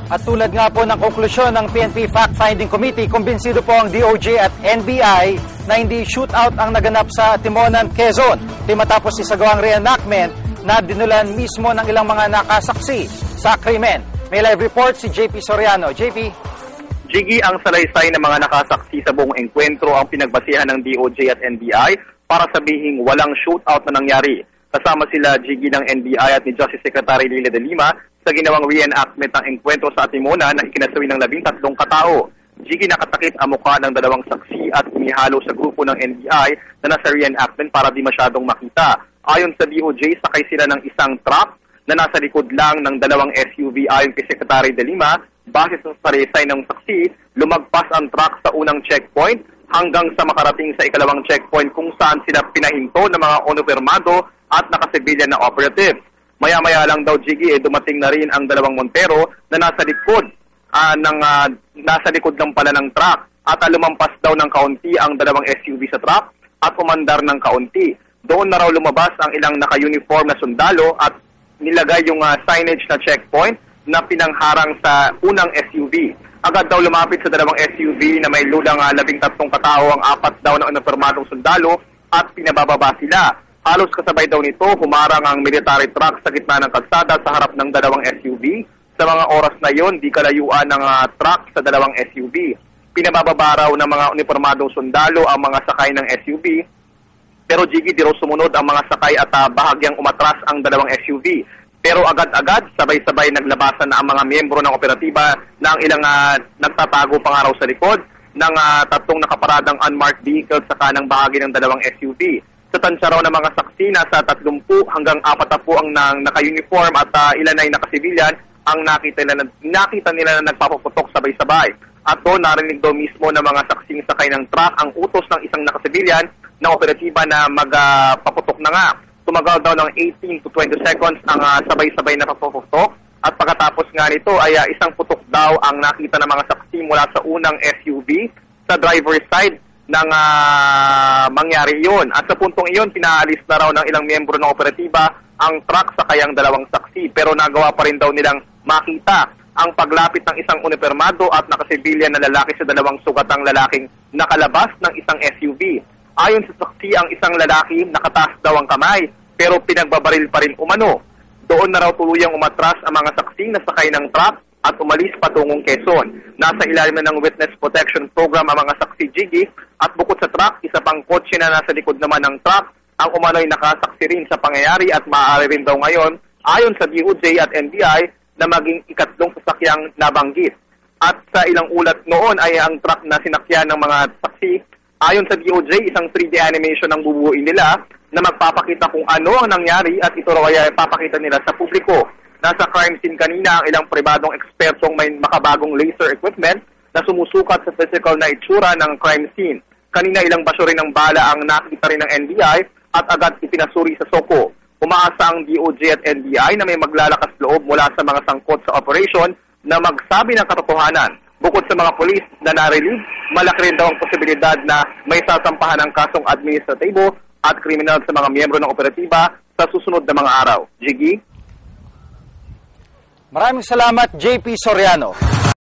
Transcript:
At tulad nga po ng konklusyon ng PNP Fact-Finding Committee, kumbinsido po ang DOJ at NBI na hindi shootout ang naganap sa Timonan, Quezon. Di matapos isagawang reenactment na dinulan mismo ng ilang mga nakasaksi sa krimen. May live report si JP Soriano. JP? Jiggy, ang salaysay ng mga nakasaksi sa buong engkwentro ang pinagbasihan ng DOJ at NBI para sabihing walang shootout na nangyari. Kasama sila Jiggy ng NBI at ni Justice Secretary Leila de Lima sa ginawang reenactment ng engkwentro sa Timonan na ikinasawi ng 13 katao. Jiggy, nakatakip ang mukha ng dalawang saksi at inihalo sa grupo ng NBI na nasa reenactment para di masyadong makita. Ayon sa DOJ, sakay sila ng isang truck na nasa likod lang ng dalawang SUV. Ayon kay Secretary de Lima, base sa salaysay ng saksi, lumagpas ang truck sa unang checkpoint hanggang sa makarating sa ikalawang checkpoint kung saan sila pinahinto ng mga uniformado at nakasibilyan na operatives. Maya-maya lang daw, Jiggy, dumating na rin ang dalawang Montero na nasa likod nasa likod lang pala ng truck at lumampas daw ng kaunti ang dalawang SUV sa truck at umandar ng kaunti. Doon na raw lumabas ang ilang naka-uniform na sundalo at nilagay yung signage na checkpoint na pinangharang sa unang SUV. Agad daw lumapit sa dalawang SUV na may lulang 13 katao ang 4 daw na uniformadong sundalo at pinabababa sila. Halos kasabay daw nito, humarang ang military truck sa gitna ng kalsada sa harap ng dalawang SUV. Sa mga oras na yon, di kalayuan ng truck sa dalawang SUV. Pinabababa raw ng mga uniformadong sundalo ang mga sakay ng SUV. Pero Jiggy, di raw sumunod ang mga sakay at bahagyang umatras ang dalawang SUV. Pero agad-agad, sabay-sabay naglabasan na ang mga miyembro ng operatiba na ang ilang nagtatago pa nga raw sa likod ng tatlong nakaparadang unmarked vehicle sa kanang bahagi ng dalawang SUV. Sa tansya raw ng mga saksi, nasa 30 hanggang 40 ang naka-uniform at ilan ay nakasibilyan ang nakita nila na nagpapaputok sabay-sabay. At doon narinig daw mismo ng mga saksing sakay ng truck ang utos ng isang nakasibilyan na operatiba na magpaputok na nga. Tumagal daw ng 18 to 20 seconds ang sabay-sabay na paputok at pagkatapos nga nito ay isang putok daw ang nakita ng mga saksi mula sa unang SUV sa driver's side nang mangyari yun. At sa puntong iyon, pinaalis na raw ng ilang miyembro ng operatiba ang truck sa kayang dalawang saksi. Pero nagawa pa rin daw nilang makita ang paglapit ng isang uniformado at nakasibilyan na lalaki sa dalawang sugatang lalaking nakalabas ng isang SUV. Ayon sa saksi, ang isang lalaki nakataas daw ang kamay pero pinagbabaril pa rin umano. Doon na raw tuluyang umatras ang mga saksi na sakay ng truck at umalis patungong Quezon. Nasa ilalim na ng Witness Protection Program ang mga saksi, Jiggy, at bukod sa truck, isa pang kotse na nasa likod naman ng truck ang umano'y nakasaksi rin sa pangyayari at maaari rin daw ngayon, ayon sa DOJ at NBI, na maging ikatlong sasakyang nabanggit. At sa ilang ulat noon ay ang truck na sinakyan ng mga saksi, ayon sa DOJ, isang 3D animation ang bubuuin nila na magpapakita kung ano ang nangyari at ito raw ay papakita nila sa publiko. Nasa crime scene kanina ang ilang pribadong ekspertong may makabagong laser equipment na sumusukat sa physical na itsura ng crime scene. Kanina ilang basyo rin ng bala ang nakita rin ng NBI at agad ipinasuri sa SOCO. Umaasa ang DOJ at NBI na may maglalakas loob mula sa mga sangkot sa operation na magsabi ng katotohanan. Bukod sa mga polis na narinig, malaki rin daw ang posibilidad na may sasampahan ng kasong administratibo at kriminal sa mga miyembro ng operatiba sa susunod na mga araw. Jiggy? Maraming salamat, JP Soriano.